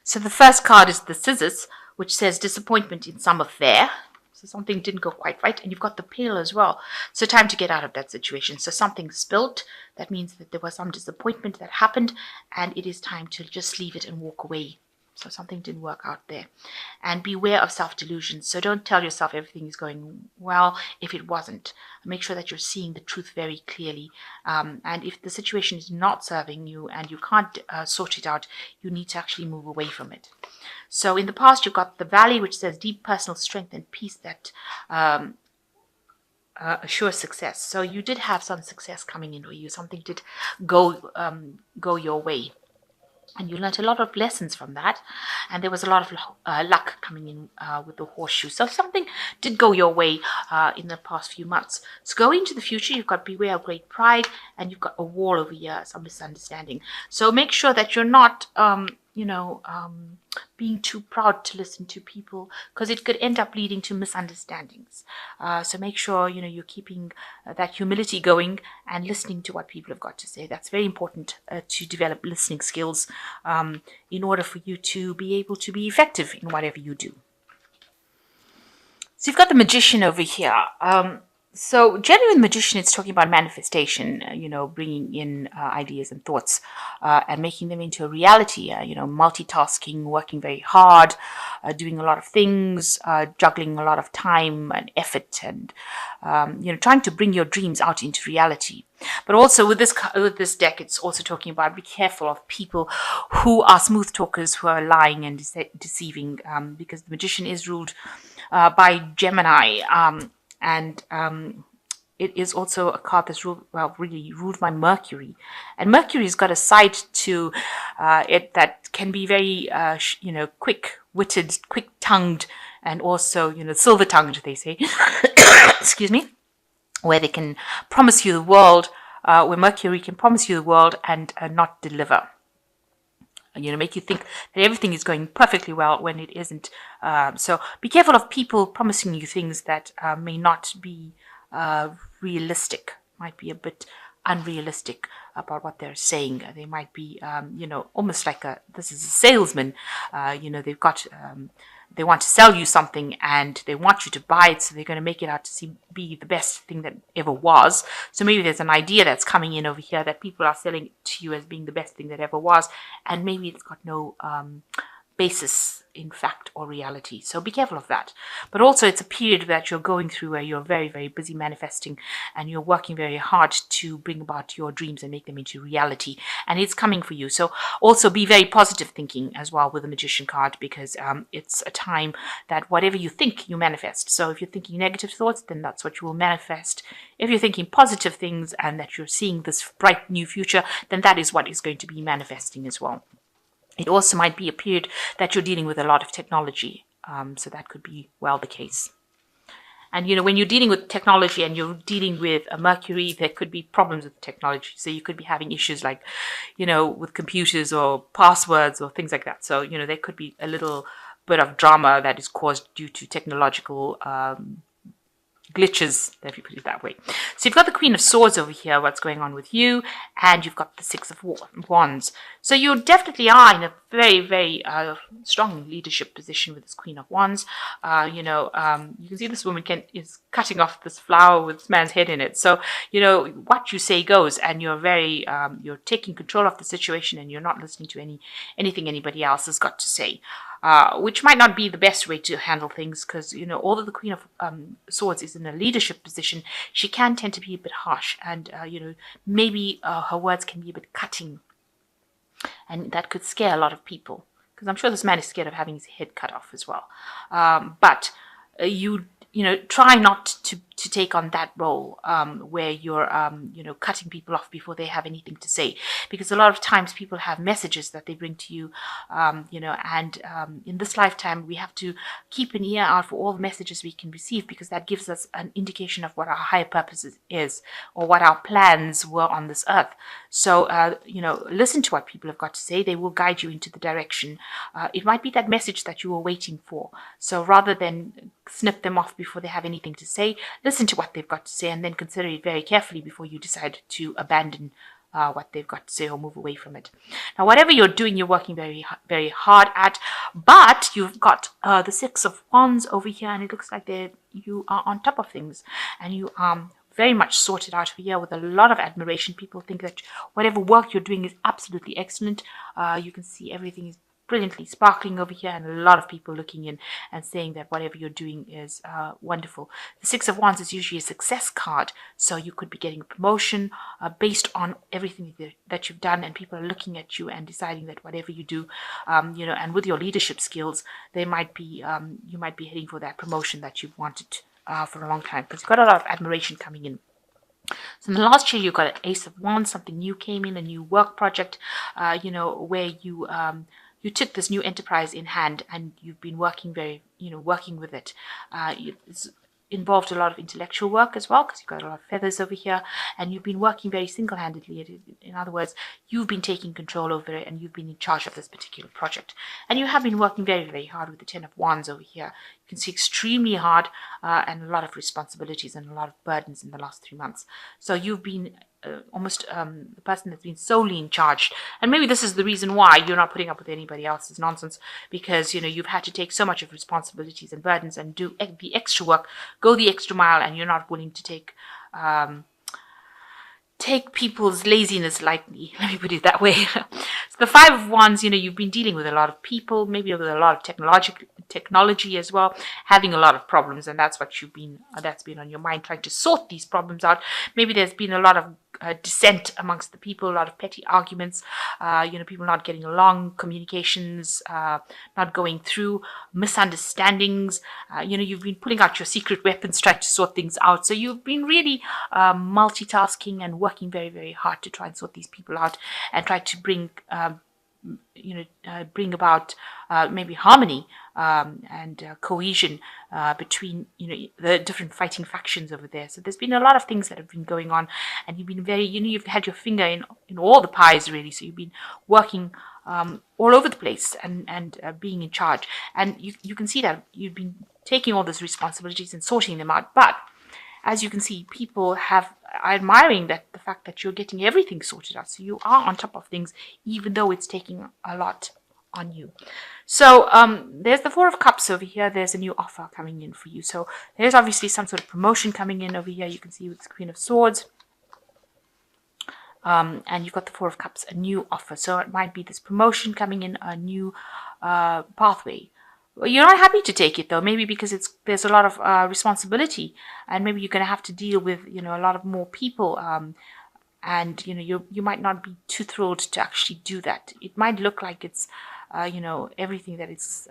So the first card is the scissors, which says disappointment in some affair. So something didn't go quite right. And you've got the pail as well. So time to get out of that situation. So something spilt. That means that there was some disappointment that happened, and it is time to just leave it and walk away. So something didn't work out there. And beware of self-delusion. So don't tell yourself everything is going well if it wasn't. Make sure that you're seeing the truth very clearly. And if the situation is not serving you and you can't sort it out, you need to actually move away from it. So in the past, you've got the valley, which says deep personal strength and peace that assure success. So you did have some success coming in for you. Something did go your way. And you learned a lot of lessons from that. And there was a lot of luck coming in with the horseshoe. So something did go your way in the past few months. So going into the future, you've got beware of great pride, and you've got a wall over here, some misunderstanding. So make sure that you're not, being too proud to listen to people, because it could end up leading to misunderstandings. So make sure, you're keeping that humility going and listening to what people have got to say. That's very important to develop listening skills in order for you to be able to be effective in whatever you do. So you've got the magician over here. So generally, the magician is talking about manifestation, bringing in ideas and thoughts and making them into a reality, multitasking, working very hard, doing a lot of things, juggling a lot of time and effort, and, trying to bring your dreams out into reality. But also with this deck, it's also talking about be careful of people who are smooth talkers, who are lying and deceiving, because the magician is ruled by Gemini. And it is also a card that's really ruled by Mercury. And Mercury's got a side to it that can be very, quick-witted, quick-tongued, and also, silver-tongued, they say. Excuse me. Where they can promise you the world, where Mercury can promise you the world and not deliver. Make you think that everything is going perfectly well when it isn't. So be careful of people promising you things that may not be realistic, might be a bit unrealistic about what they're saying. They might be, almost like this is a salesman. They've got, they want to sell you something and they want you to buy it, so they're going to make it out to be the best thing that ever was. So maybe there's an idea that's coming in over here that people are selling to you as being the best thing that ever was, and maybe it's got no basis in fact or reality. So be careful of that. But also it's a period that you're going through where you're very, very busy manifesting, and you're working very hard to bring about your dreams and make them into reality, and it's coming for you. So also be very positive thinking as well with the magician card, because it's a time that whatever you think, you manifest. So if you're thinking negative thoughts, then that's what you will manifest. If you're thinking positive things and that you're seeing this bright new future, then that is what is going to be manifesting as well. It also might be a period that you're dealing with a lot of technology. So that could be well the case. And, when you're dealing with technology and you're dealing with a Mercury, there could be problems with technology. So you could be having issues like, with computers or passwords or things like that. So, there could be a little bit of drama that is caused due to technological glitches, if you put it that way. So you've got the Queen of Swords over here, what's going on with you, and you've got the Six of Wands. So you definitely are in a very, very strong leadership position with this Queen of Wands. You can see this woman is cutting off this flower with this man's head in it. So, what you say goes, and you're very, you're taking control of the situation, and you're not listening to anything anybody else has got to say. Which might not be the best way to handle things, because, although the Queen of Swords is in a leadership position, she can tend to be a bit harsh, and, maybe her words can be a bit cutting, and that could scare a lot of people, because I'm sure this man is scared of having his head cut off as well. But try not to take on that role where you're, cutting people off before they have anything to say. Because a lot of times people have messages that they bring to you, and in this lifetime, we have to keep an ear out for all the messages we can receive, because that gives us an indication of what our higher purpose is, or what our plans were on this earth. So, listen to what people have got to say. They will guide you into the direction. It might be that message that you were waiting for. So rather than snip them off before they have anything to say, listen to what they've got to say, and then consider it very carefully before you decide to abandon what they've got to say or move away from it. Now, whatever you're doing, you're working very hard at, but you've got the Six of Wands over here, and it looks like you are on top of things, and you very much sorted out over here with a lot of admiration. People think that whatever work you're doing is absolutely excellent. You can see everything is brilliantly sparkling over here, and a lot of people looking in and saying that whatever you're doing is wonderful. The Six of Wands is usually a success card, so you could be getting a promotion based on everything that you've done, and people are looking at you and deciding that whatever you do, and with your leadership skills, you might be heading for that promotion that you've wanted for a long time, because you've got a lot of admiration coming in. So in the last year, you got an Ace of Wands, something new came in, a new work project, where you took this new enterprise in hand, and you've been working working with it. It's involved a lot of intellectual work as well, because you've got a lot of feathers over here, and you've been working very single-handedly. In other words, you've been taking control over it, and you've been in charge of this particular project. And you have been working very hard with the Ten of Wands over here. You can see extremely hard and a lot of responsibilities and a lot of burdens in the last 3 months. So you've been almost the person that's been solely in charge, and maybe this is the reason why you're not putting up with anybody else's nonsense, because you've had to take so much of responsibilities and burdens and do the extra work, go the extra mile, and you're not willing to take people's laziness lightly. Let me put it that way. So the Five of Wands, you've been dealing with a lot of people, maybe with a lot of technology as well, having a lot of problems, and that's been on your mind, trying to sort these problems out. Maybe there's been a lot of dissent amongst the people, a lot of petty arguments, people not getting along, communications not going through, misunderstandings. You've been pulling out your secret weapons, trying to sort things out. So you've been really multitasking and working very hard to try and sort these people out and try to bring about maybe harmony and cohesion between the different fighting factions over there. So there's been a lot of things that have been going on, and you've been very you've had your finger in all the pies really. So you've been working all over the place and being in charge, and you can see that you've been taking all those responsibilities and sorting them out. But as you can see, people are admiring the fact that you're getting everything sorted out. So you are on top of things, even though it's taking a lot on you. So there's the Four of Cups over here. There's a new offer coming in for you. So there's obviously some sort of promotion coming in over here. You can see with the Queen of Swords. And you've got the Four of Cups, a new offer. So it might be this promotion coming in, a new pathway. Well, you're not happy to take it though, maybe because there's a lot of responsibility, and maybe you're going to have to deal with a lot of more people, and you might not be too thrilled to actually do that. It might look like it's everything that is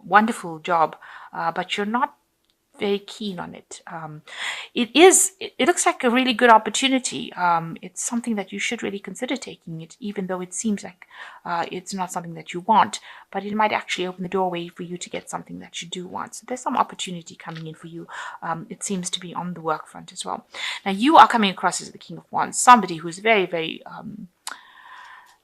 wonderful job, but you're not very keen on it. It looks like a really good opportunity. It's something that you should really consider taking it, even though it seems like it's not something that you want, but it might actually open the doorway for you to get something that you do want. So there's some opportunity coming in for you. It seems to be on the work front as well. Now you are coming across as the King of Wands, somebody who's very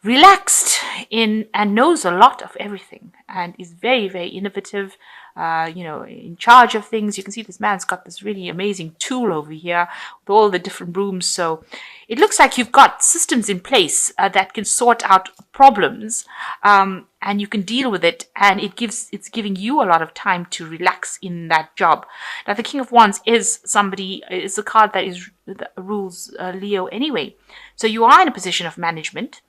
relaxed and knows a lot of everything, and is very innovative, in charge of things. You can see this man's got this really amazing tool over here with all the different rooms. So it looks like you've got systems in place that can sort out problems, and you can deal with it, and it's giving you a lot of time to relax in that job. Now the King of Wands is a card that rules Leo anyway. So you are in a position of management,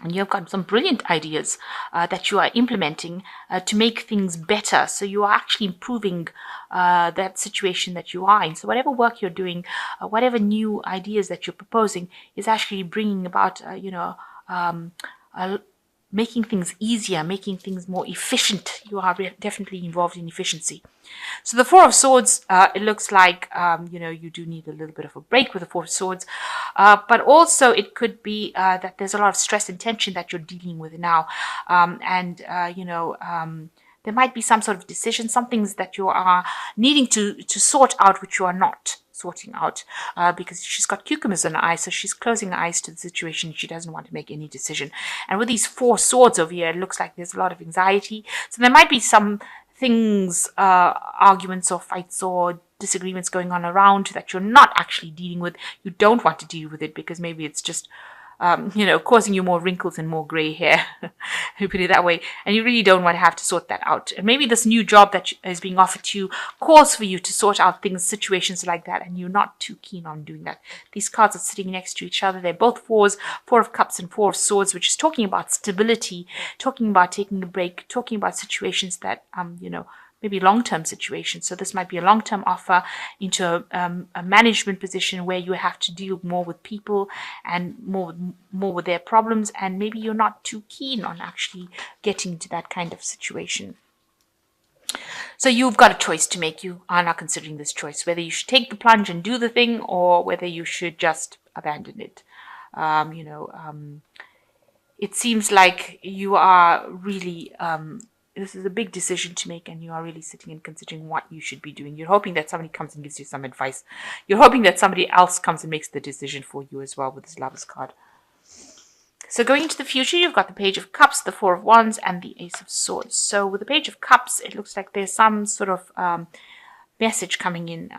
and you've got some brilliant ideas that you are implementing to make things better. So you are actually improving that situation that you are in. So whatever work you're doing, whatever new ideas that you're proposing is actually bringing about, making things easier, making things more efficient. You are definitely involved in efficiency. So the Four of Swords, it looks like, you do need a little bit of a break with the Four of Swords. But also it could be that there's a lot of stress and tension that you're dealing with now. There might be some sort of decision, some things that you are needing to sort out, which you are not sorting out, because she's got cucumbers in her eyes, so she's closing her eyes to the situation. She doesn't want to make any decision. And with these Four Swords over here, it looks like there's a lot of anxiety. So there might be some things, arguments or fights or disagreements going on around that you're not actually dealing with. You don't want to deal with it because maybe it's just causing you more wrinkles and more gray hair, put it that way. And you really don't want to have to sort that out. And maybe this new job that is being offered to you calls for you to sort out things, situations like that, and you're not too keen on doing that. These cards are sitting next to each other. They're both fours, Four of Cups and Four of Swords, which is talking about stability, talking about taking a break, talking about situations that, maybe long-term situations. So this might be a long-term offer into a management position where you have to deal more with people and more with their problems, and maybe you're not too keen on actually getting to that kind of situation. So you've got a choice to make. You are not considering this choice, whether you should take the plunge and do the thing or whether you should just abandon it. It seems like you are really this is a big decision to make, and you are really sitting and considering what you should be doing. You're hoping that somebody comes and gives you some advice. You're hoping that somebody else comes and makes the decision for you as well with this Lovers card. So going into the future, you've got the Page of Cups, the Four of Wands, and the Ace of Swords. So with the Page of Cups, it looks like there's some sort of message coming in.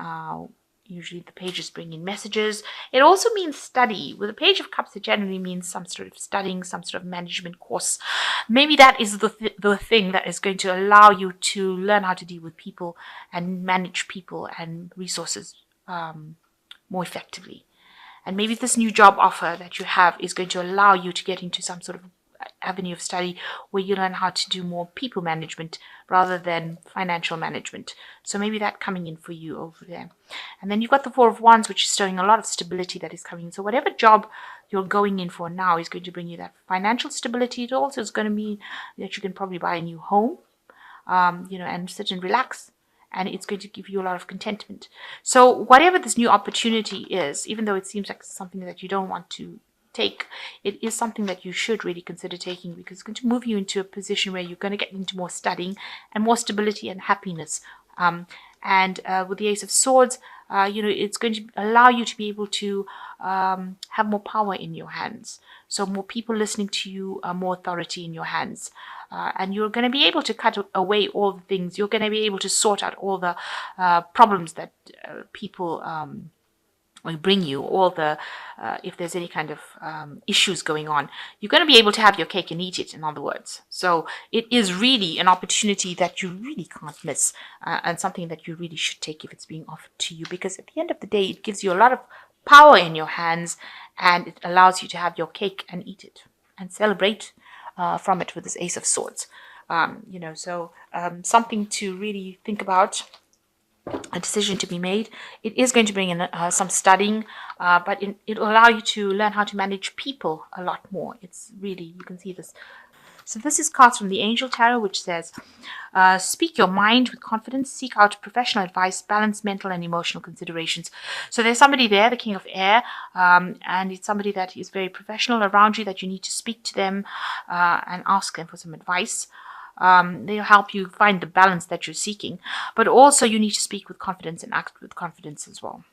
Usually the pages bring in messages. It also means study. With the Page of Cups, it generally means some sort of studying, some sort of management course. Maybe that is the thing that is going to allow you to learn how to deal with people and manage people and resources more effectively. And maybe this new job offer that you have is going to allow you to get into some sort of avenue of study where you learn how to do more people management rather than financial management. So maybe that coming in for you over there. And then you've got the Four of Wands, which is showing a lot of stability that is coming in. So whatever job you're going in for now is going to bring you that financial stability. It also is going to mean that you can probably buy a new home, and sit and relax. And it's going to give you a lot of contentment. So whatever this new opportunity is, even though it seems like something that you don't want to take, it is something that you should really consider taking, because it's going to move you into a position where you're going to get into more studying and more stability and happiness. With the Ace of Swords, it's going to allow you to be able to have more power in your hands. So more people listening to you, more authority in your hands. And you're going to be able to cut away all the things. You're going to be able to sort out all the problems that people will bring you, all the, if there's any kind of issues going on. You're going to be able to have your cake and eat it, in other words. So it is really an opportunity that you really can't miss, and something that you really should take if it's being offered to you, because at the end of the day, it gives you a lot of power in your hands, and it allows you to have your cake and eat it and celebrate from it with this Ace of Swords. Something to really think about, a decision to be made. It is going to bring in some studying, but it'll allow you to learn how to manage people a lot more. It's really, you can see this. So this is cards from the Angel Tarot, which says, speak your mind with confidence, seek out professional advice, balance mental and emotional considerations. So there's somebody there, the King of Air, and it's somebody that is very professional around you, that you need to speak to them and ask them for some advice. They'll help you find the balance that you're seeking, but also you need to speak with confidence and act with confidence as well.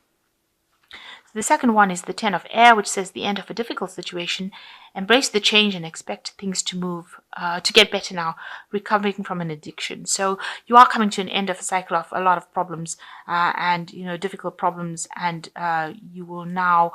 So the second one is the Ten of Air, which says the end of a difficult situation. Embrace the change and expect things to move, to get better now, recovering from an addiction. So you are coming to an end of a cycle of a lot of problems and difficult problems, and you will now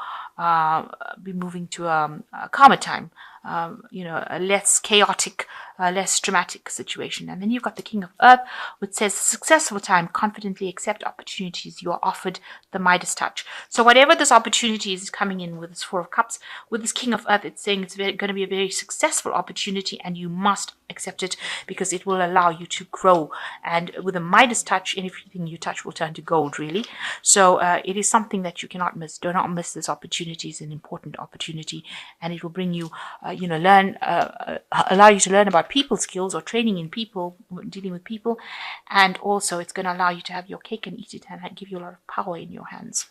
be moving to a calmer time, a less chaotic, less dramatic situation. And then you've got the King of Earth, which says successful time, confidently accept opportunities you are offered, the Midas touch. So whatever this opportunity is coming in with this Four of Cups, with this King of Earth, it's saying it's going to be a very successful opportunity, and you must accept it because it will allow you to grow. And with a Midas touch, anything you touch will turn to gold, really. So it is something that you cannot miss. Do not miss this opportunity. It's an important opportunity, and it will bring you, allow you to learn about people skills or training in people, dealing with people, and also it's going to allow you to have your cake and eat it and give you a lot of power in your hands.